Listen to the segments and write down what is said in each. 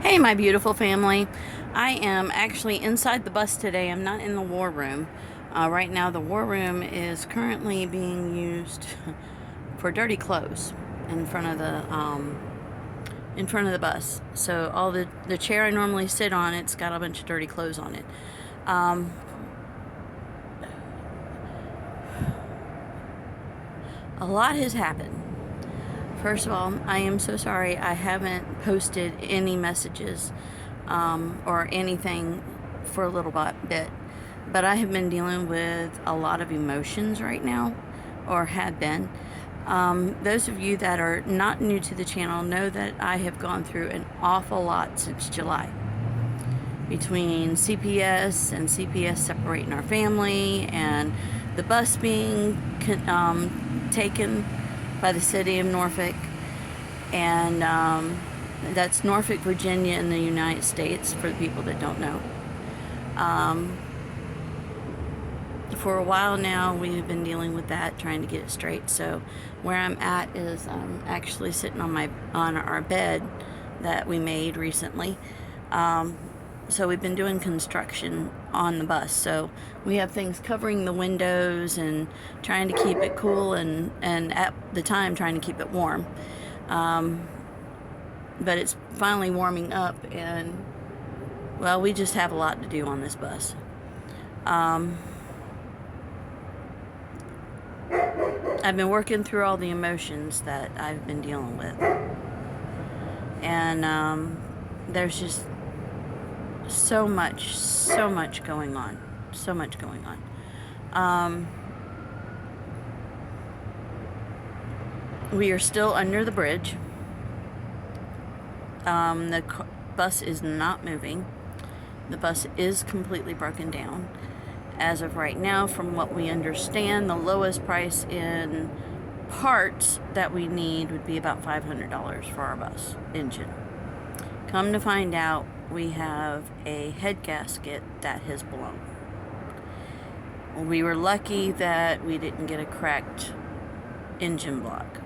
Hey, my beautiful family. I am actually inside the bus today. I'm not in the war room. Right now, the war room is currently being used for dirty clothes in front of the bus. So all the chair I normally sit on, it's got a bunch of dirty clothes on it. Um, a lot has happened. First of all, I am so sorry I haven't posted any messages or anything for a little bit. But I have been dealing with a lot of emotions right now, or have been. Those of you that are not new to the channel know that I have gone through an awful lot since July. Between CPS and CPS separating our family and the bus being taken by the city of Norfolk, and that's Norfolk, Virginia in the United States for the people that don't know. For a while now, we have been dealing with that, trying to get it straight. So where I'm at is I'm actually sitting on our bed that we made recently. So we've been doing construction on the bus. So we have things covering the windows and trying to keep it cool and at the time trying to keep it warm. But it's finally warming up, and well, we just have a lot to do on this bus. I've been working through all the emotions that I've been dealing with. And there's just so much going on. So much going on. We are still under the bridge. The bus is not moving. The bus is completely broken down. As of right now, from what we understand, the lowest price in parts that we need would be about $500 for our bus engine. Come to find out, we have a head gasket that has blown. We were lucky that we didn't get a cracked engine block.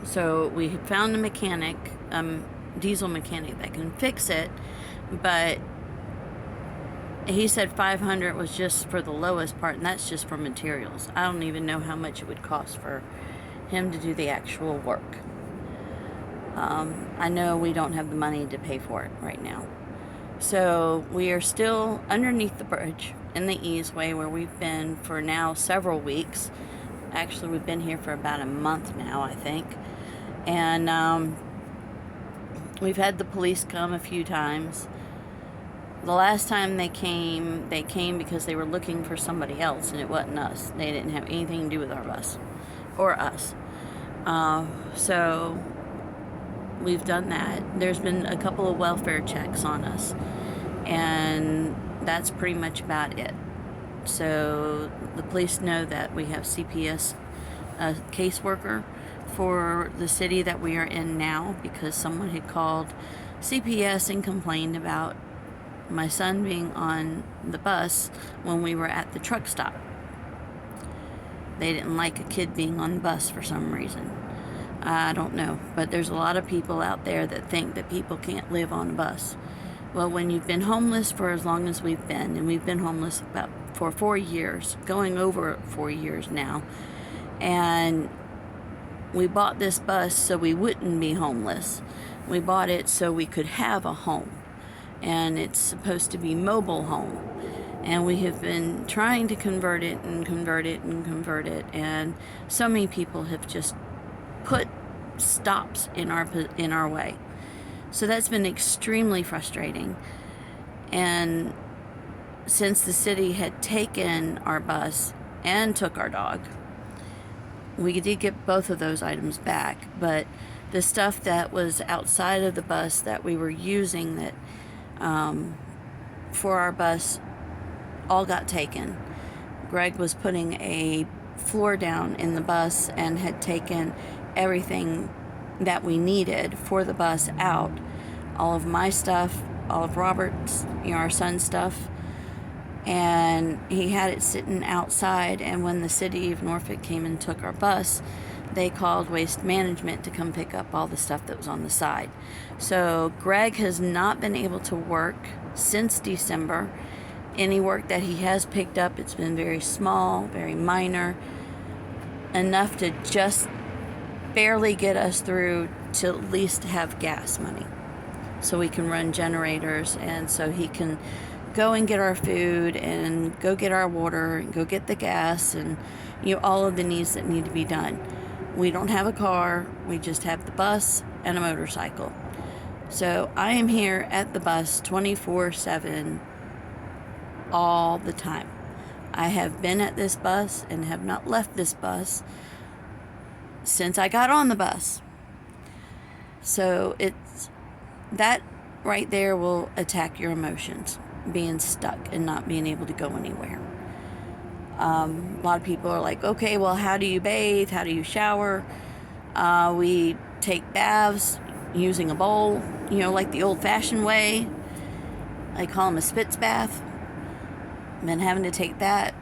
So we had found a mechanic, diesel mechanic that can fix it, but he said 500 was just for the lowest part, and that's just for materials. I don't even know how much it would cost for him to do the actual work. I know we don't have the money to pay for it right now. So we are still underneath the bridge in the easeway where we've been for now several weeks. Actually, we've been here for about a month now, I think. And we've had the police come a few times. The last time they came because they were looking for somebody else, and it wasn't us. They didn't have anything to do with our bus or us. So we've done that. There's been a couple of welfare checks on us, and that's pretty much about it. So the police know that we have CPS caseworker for the city that we are in now, because someone had called CPS and complained about my son being on the bus when we were at the truck stop. They didn't like a kid being on the bus for some reason. I don't know, but there's a lot of people out there that think that people can't live on a bus. Well, when you've been homeless for as long as we've been, and we've been homeless for 4 years, going over 4 years now, and we bought this bus so we wouldn't be homeless. We bought it so we could have a home, and it's supposed to be mobile home. And we have been trying to convert it, and so many people have just put stops in our way. So that's been extremely frustrating. And since the city had taken our bus and took our dog, we did get both of those items back, but the stuff that was outside of the bus that we were using that for our bus all got taken. Greg was putting a floor down in the bus and had taken everything that we needed for the bus out. All of my stuff, all of Robert's, our son's stuff, and he had it sitting outside. And when the city of Norfolk came and took our bus, they called Waste Management to come pick up all the stuff that was on the side. So Greg has not been able to work since December. Any work that he has picked up, it's been very small, very minor, enough to just barely get us through to at least have gas money so we can run generators, and so he can go and get our food and go get our water and go get the gas and all of the needs that need to be done. We don't have a car, we just have the bus and a motorcycle. So I am here at the bus 24/7 all the time. I have been at this bus and have not left this bus since I got on the bus. So it's that right there will attack your emotions, being stuck and not being able to go anywhere. A lot of people are like, okay, well, how do you bathe? How do you shower? We take baths using a bowl, like the old-fashioned way. I call them a spitz bath. Been having to take that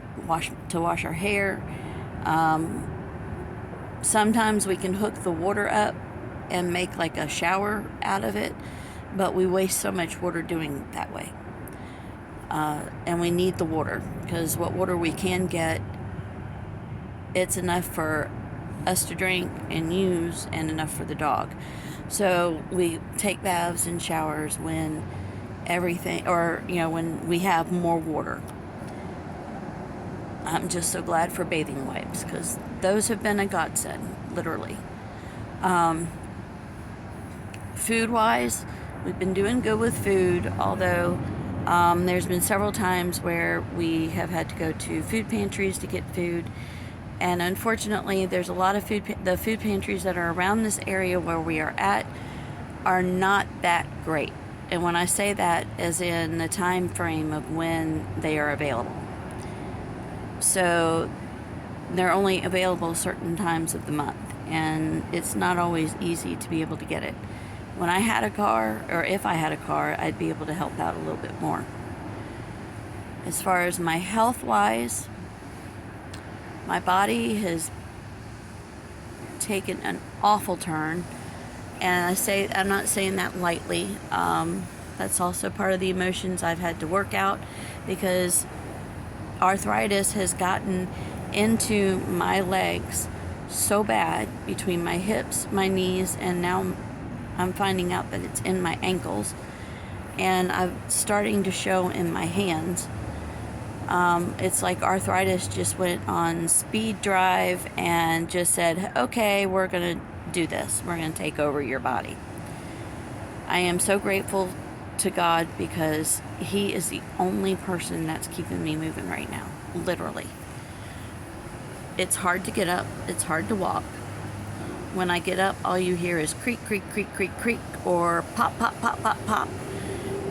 to wash our hair. Sometimes we can hook the water up and make like a shower out of it, but we waste so much water doing it that way. And we need the water, because what water we can get, it's enough for us to drink and use and enough for the dog. So we take baths and showers when when we have more water. I'm just so glad for bathing wipes, because those have been a godsend, literally. Food-wise, we've been doing good with food, although there's been several times where we have had to go to food pantries to get food. And unfortunately, there's a lot of the food pantries that are around this area where we are at are not that great. And when I say that, as in the time frame of when they are available. So they're only available certain times of the month, and it's not always easy to be able to get it. When I had a car, or if I had a car, I'd be able to help out a little bit more. As far as my health-wise, my body has taken an awful turn, and I'm not saying that lightly. That's also part of the emotions I've had to work out, because arthritis has gotten into my legs so bad, between my hips, my knees, and now I'm finding out that it's in my ankles, and I'm starting to show in my hands. It's like arthritis just went on speed drive and just said, okay, we're going to do this. We're going to take over your body. I am so grateful to God, because He is the only person that's keeping me moving right now, literally. It's hard to get up. It's hard to walk. When I get up, all you hear is creak, creak, creak, creak, creak, or pop, pop, pop, pop, pop.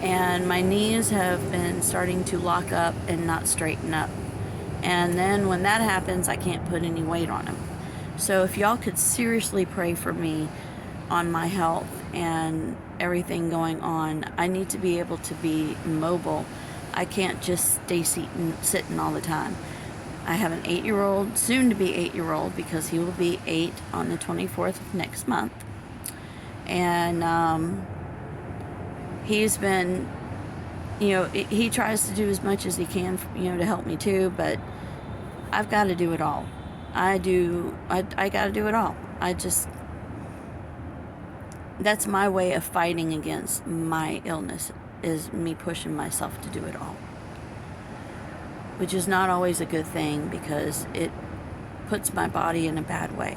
And my knees have been starting to lock up and not straighten up. And then when that happens, I can't put any weight on them. So if y'all could seriously pray for me on my health and everything going on, I need to be able to be mobile. I can't just stay sitting all the time. I have an 8-year-old, soon to be 8-year-old, because he will be 8 on the 24th of next month. And he's been, he tries to do as much as he can, to help me too, but I've got to do it all. I got to do it all. That's my way of fighting against my illness, is me pushing myself to do it all. Which is not always a good thing, because it puts my body in a bad way.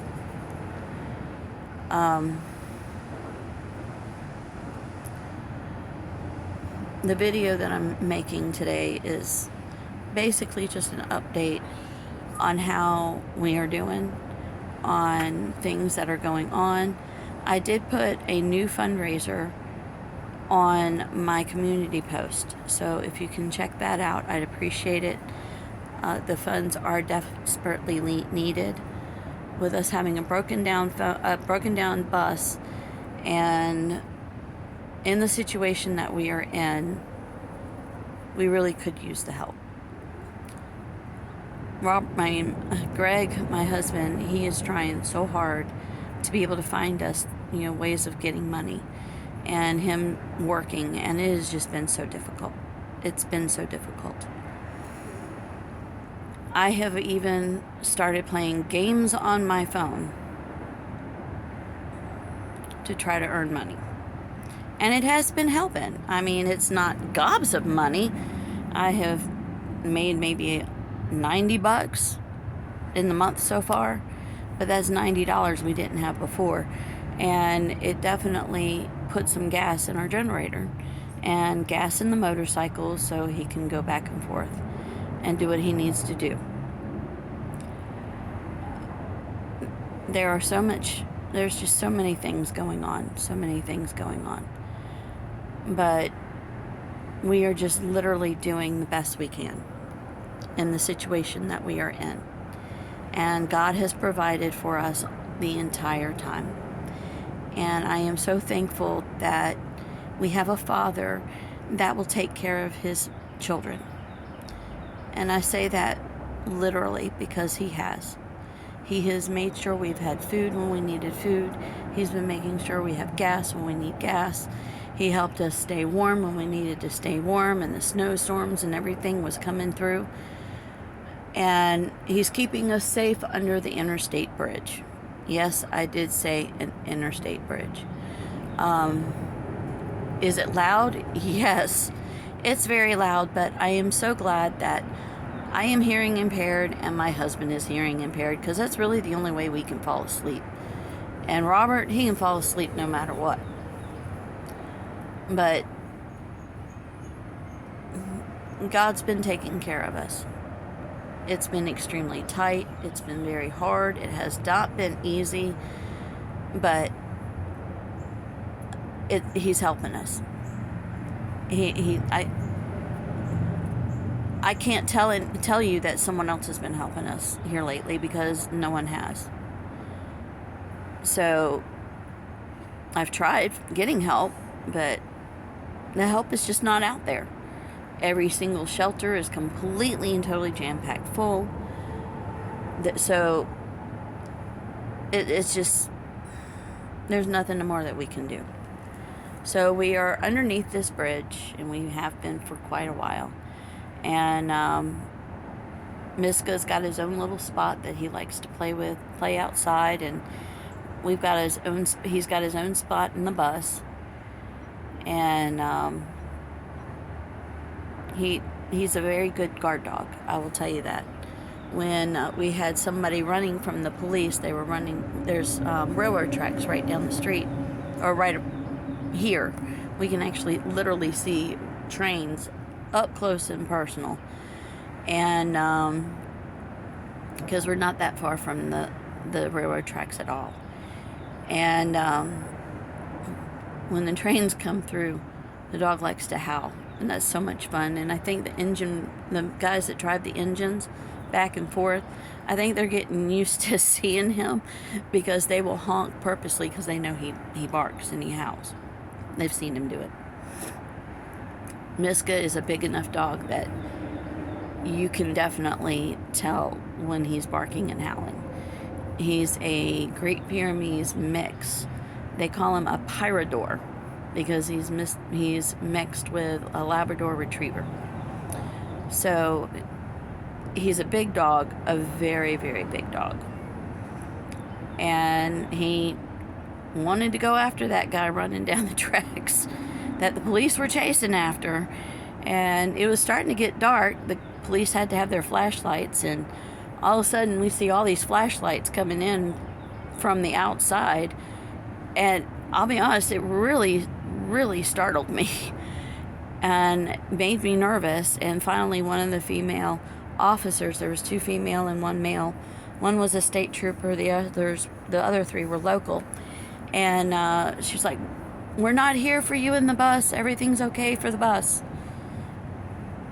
The video that I'm making today is basically just an update on how we are doing, on things that are going on. I did put a new fundraiser on my community post, so if you can check that out, I'd appreciate it. The funds are desperately needed. With us having a broken down bus, and in the situation that we are in, we really could use the help. Greg, my husband, he is trying so hard to be able to find us, ways of getting money, and him working, and it has just been so difficult. It's been so difficult. I have even started playing games on my phone to try to earn money. And it has been helping. I mean, it's not gobs of money. I have made maybe $90 in the month so far, but that's $90 we didn't have before. And it definitely put some gas in our generator and gas in the motorcycle so he can go back and forth and do what he needs to do. There's just so many things going on. But we are just literally doing the best we can in the situation that we are in. And God has provided for us the entire time. And I am so thankful that we have a Father that will take care of his children. And I say that literally because he has. He has made sure we've had food when we needed food. He's been making sure we have gas when we need gas. He helped us stay warm when we needed to stay warm, and the snowstorms and everything was coming through. And he's keeping us safe under the interstate bridge. Yes, I did say an interstate bridge. Is it loud? Yes, it's very loud, but I am so glad that I am hearing impaired and my husband is hearing impaired, because that's really the only way we can fall asleep. And Robert, he can fall asleep no matter what. But God's been taking care of us. It's been extremely tight. It's been very hard. It has not been easy, but he's helping us. I can't tell you that someone else has been helping us here lately, because no one has. So I've tried getting help, but the help is just not out there. Every single shelter is completely and totally jam-packed full. So it's just, there's nothing more that we can do. So we are underneath this bridge, and we have been for quite a while. And Miska's got his own little spot that he likes to play outside, and he's got his own spot in the bus. And he's a very good guard dog, I will tell you that. When we had somebody running from the police, there's railroad tracks right down the street, or right here. We can actually literally see trains up close and personal. And because we're not that far from the railroad tracks at all. And when the trains come through, the dog likes to howl, and that's so much fun. And I think the guys that drive the engines back and forth, I think they're getting used to seeing him, because they will honk purposely because they know he barks and he howls. They've seen him do it. Miska is a big enough dog that you can definitely tell when he's barking and howling. He's a Great Pyrenees mix. They call him a Pyrodor because he's mixed with a Labrador Retriever. So he's a big dog, a very, very big dog. And he wanted to go after that guy running down the tracks that the police were chasing after. And it was starting to get dark. The police had to have their flashlights, and all of a sudden we see all these flashlights coming in from the outside. And I'll be honest, it really, really startled me and made me nervous. And finally, one of the female officers, there was 2 female and 1 male. One was a state trooper, the other 3 were local. And she's like, "We're not here for you in the bus. Everything's okay for the bus.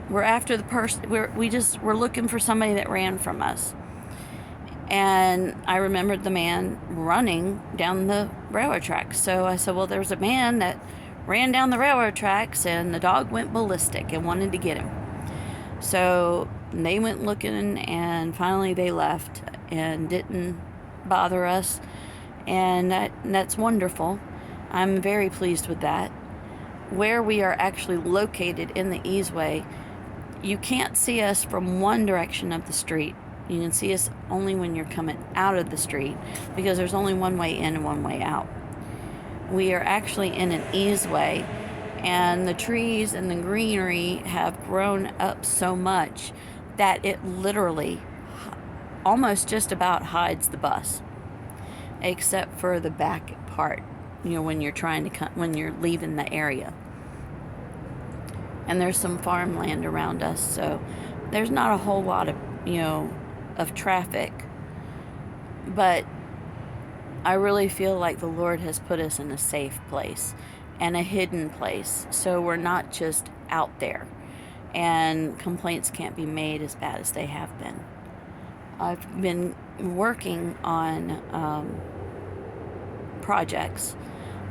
We're after the person. We're looking for somebody that ran from us." And I remembered the man running down the railroad tracks. So I said, "Well, there's a man that ran down the railroad tracks, and the dog went ballistic and wanted to get him." So they went looking, and finally they left and didn't bother us. And that's wonderful. I'm very pleased with that. Where we are actually located in the easeway, you can't see us from one direction of the street. You can see us only when you're coming out of the street, because there's only one way in and one way out. We are actually in an easeway, and the trees and the greenery have grown up so much that it literally almost just about hides the bus, except for the back part, when you're when you're leaving the area. And there's some farmland around us, so there's not a whole lot of of traffic. But I really feel like the Lord has put us in a safe place and a hidden place, so we're not just out there, and complaints can't be made as bad as they have been. I've been working on projects.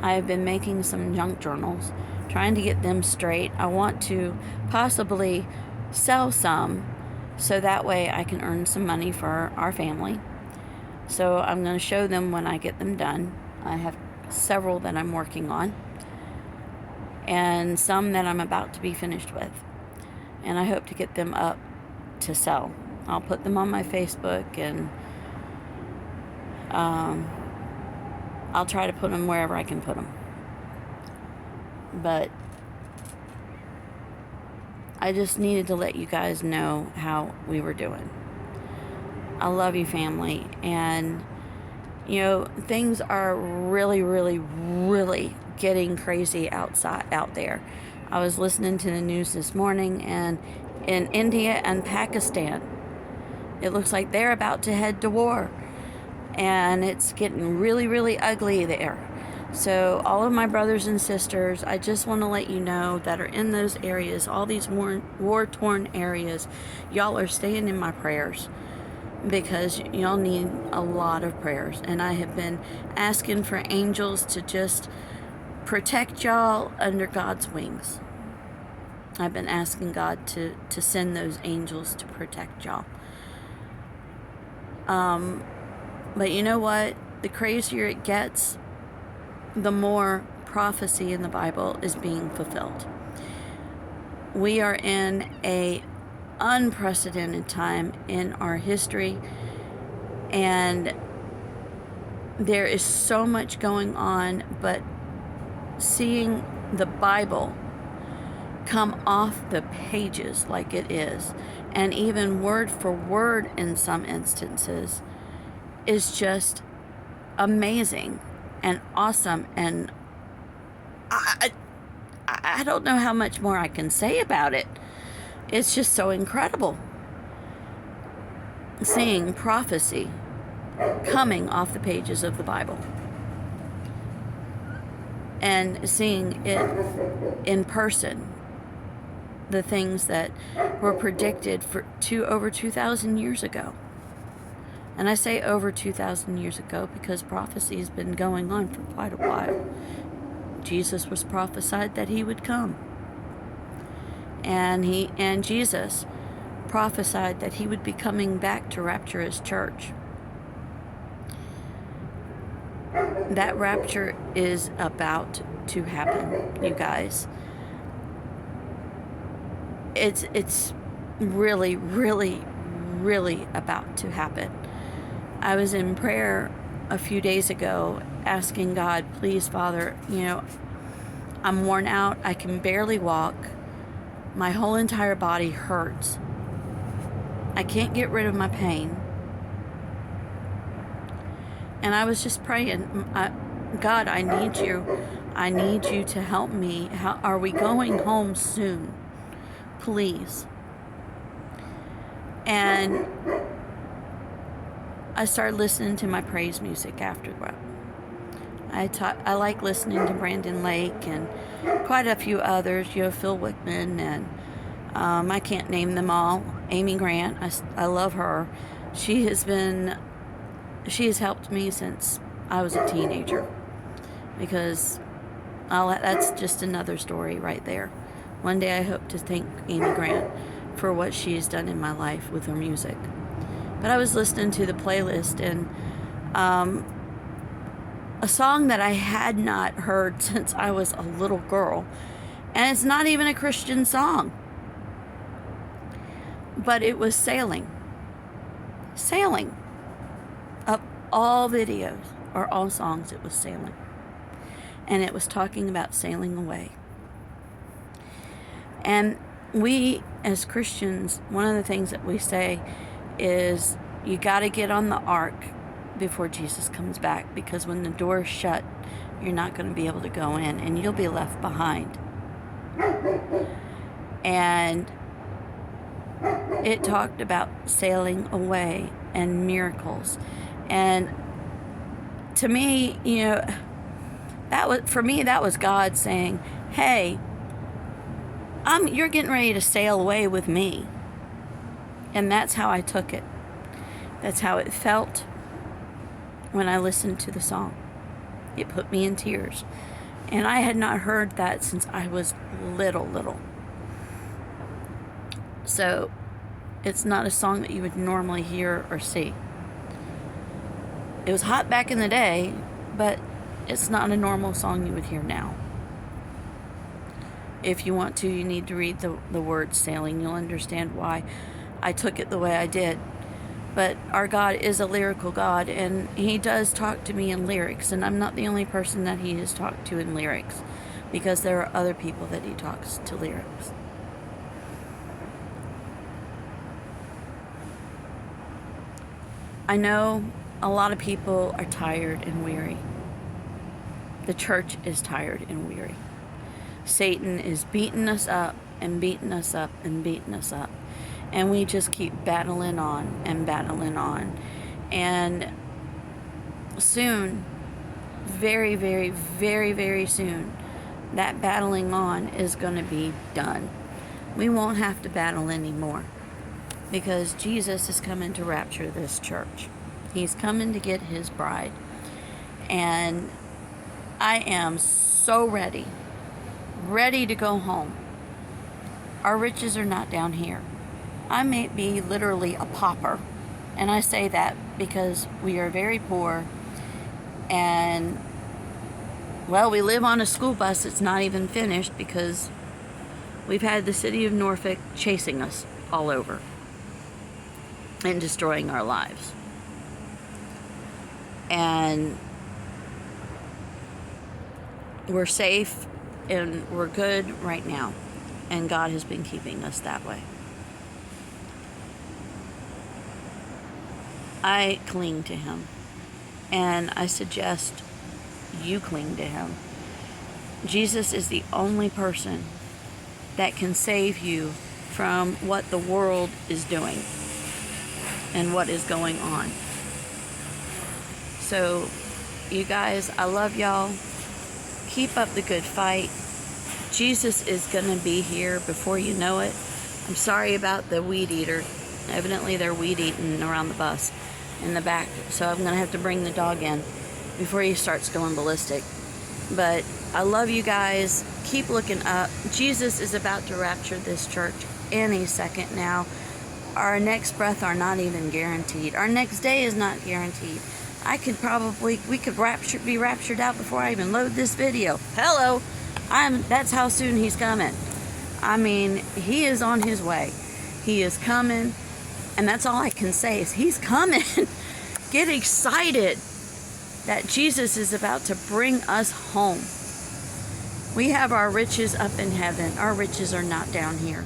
I've been making some junk journals, trying to get them straight. I want to possibly sell some, so that way I can earn some money for our family. So I'm going to show them when I get them done. I have several that I'm working on, and some that I'm about to be finished with. And I hope to get them up to sell. I'll put them on my Facebook, and I'll try to put them wherever I can put them. But I just needed to let you guys know how we were doing. I love you, family. And things are really, really, really getting crazy out there. I was listening to the news this morning, and in India and Pakistan, it looks like they're about to head to war, and it's getting really, really ugly there. So all of my brothers and sisters, I just want to let you know that are in those areas, all these war-torn areas, y'all are staying in my prayers, because y'all need a lot of prayers. And I have been asking for angels to just protect y'all under God's wings. I've been asking God to send those angels to protect y'all. But you know what? The crazier it gets, the more prophecy in the Bible is being fulfilled. We are in a unprecedented time in our history, and there is so much going on, but seeing the Bible come off the pages like it is, and even word for word in some instances, is just amazing and awesome. And I don't know how much more I can say about it. It's just so incredible seeing prophecy coming off the pages of the Bible, and seeing it in person, the things that were predicted for over 2,000 years ago. And I say over 2,000 years ago because prophecy has been going on for quite a while. Jesus was prophesied that he would come. And Jesus prophesied that he would be coming back to rapture his church. That rapture is about to happen, you guys. It's really, really, really about to happen. I was in prayer a few days ago asking God, please, Father, I'm worn out. I can barely walk. My whole entire body hurts. I can't get rid of my pain. And I was just praying, God, I need you. I need you to help me. Are we going home soon? Please. And I started listening to my praise music afterward. I like listening to Brandon Lake and quite a few others, Phil Wickman, and I can't name them all. Amy Grant, I love her. She has helped me since I was a teenager, because that's just another story right there. One day I hope to thank Amy Grant for what she's done in my life with her music. But I was listening to the playlist, and a song that I had not heard since I was a little girl, and it's not even a Christian song, but it was Sailing. Sailing. Up all videos or all songs, it was Sailing. And it was talking about sailing away. And we, as Christians, one of the things that we say is you got to get on the ark before Jesus comes back, because when the door is shut, you're not going to be able to go in, and you'll be left behind. And it talked about sailing away and miracles. And to me, that was God saying, hey, you're getting ready to sail away with me. And that's how I took it. That's how it felt when I listened to the song. It put me in tears. And I had not heard that since I was little. So it's not a song that you would normally hear or see. It was hot back in the day, but it's not a normal song you would hear now. If you want to, you need to read the word sailing. You'll understand why I took it the way I did. But our God is a lyrical God, and he does talk to me in lyrics, and I'm not the only person that he has talked to in lyrics, because there are other people that he talks to lyrics. I know a lot of people are tired and weary. The church is tired and weary. Satan is beating us up and beating us up and beating us up. And we just keep battling on and battling on. And soon, very, very, very, very soon, that battling on is going to be done. We won't have to battle anymore, because Jesus is coming to rapture this church. He's coming to get his bride. And I am so ready to go home. Our riches are not down here. I may be literally a pauper, and I say that because we are very poor, and well, we live on a school bus that's not even finished because we've had the city of Norfolk chasing us all over and destroying our lives. And we're safe and we're good right now, and God has been keeping us that way. I cling to him, and I suggest you cling to him. Jesus is the only person that can save you from what the world is doing and what is going on. So, you guys, I love y'all. Keep up the good fight. Jesus is going to be here before you know it. I'm sorry about the weed eater. Evidently they're weed eating around the bus in the back, so I'm going to have to bring the dog in before he starts going ballistic. But I love you guys. Keep looking up. Jesus is about to rapture this church any second now. Our next breath are not even guaranteed. Our next day is not guaranteed. We could be raptured out before I even load this video. Hello. That's how soon he's coming. I mean, he is on his way. He is coming. And that's all I can say is he's coming. Get excited that Jesus is about to bring us home. We have our riches up in heaven. Our riches are not down here.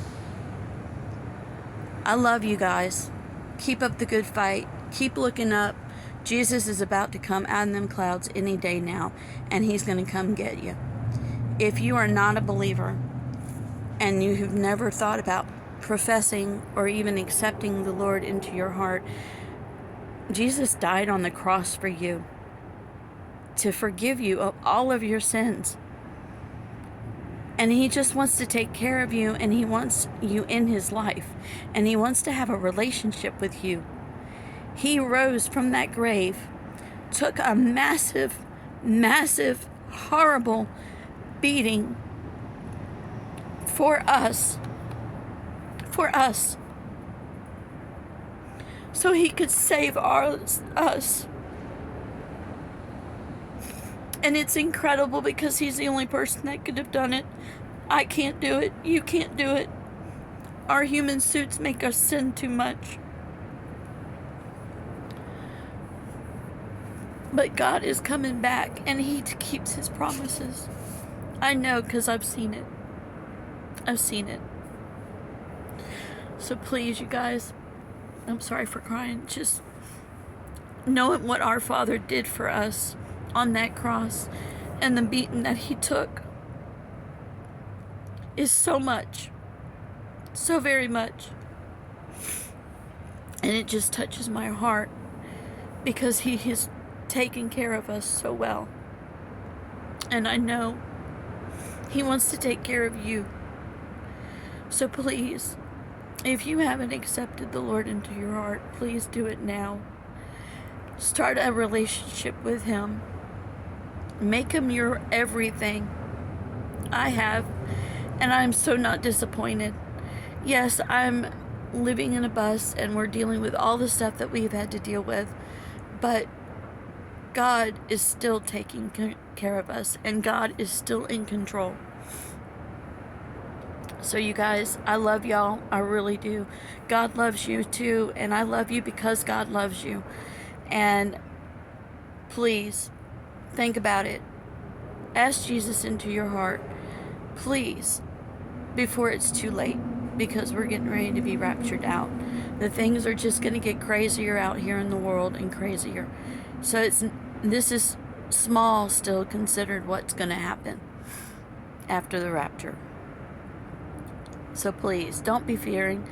I love you guys. Keep up the good fight. Keep looking up. Jesus is about to come out of them clouds any day now, and he's going to come get you. If you are not a believer and you have never thought about professing or even accepting the Lord into your heart, Jesus died on the cross for you to forgive you of all of your sins. And he just wants to take care of you, and he wants you in his life, and he wants to have a relationship with you. He rose from that grave, took a massive, massive, horrible beating for us, for us, so he could save us. And it's incredible because he's the only person that could have done it. I can't do it. You can't do it. Our human suits make us sin too much. But God is coming back, and he keeps his promises. I know, because I've seen it. I've seen it. So please, you guys, I'm sorry for crying. Just knowing what our Father did for us on that cross and the beating that he took is so much, so very much. And it just touches my heart because he has taken care of us so well. And I know he wants to take care of you. So please, if you haven't accepted the Lord into your heart, please do it now. Start a relationship with him. Make him your everything. I have, and I'm so not disappointed. Yes, I'm living in a bus and we're dealing with all the stuff that we've had to deal with, but God is still taking care of us, and God is still in control. So you guys, I love y'all. I really do. God loves you too, and I love you because God loves you. And please, think about it. Ask Jesus into your heart, please, before it's too late, because we're getting ready to be raptured out. The things are just going to get crazier out here in the world, and crazier. So this is small still considered what's going to happen after the rapture. So please, don't be fearing.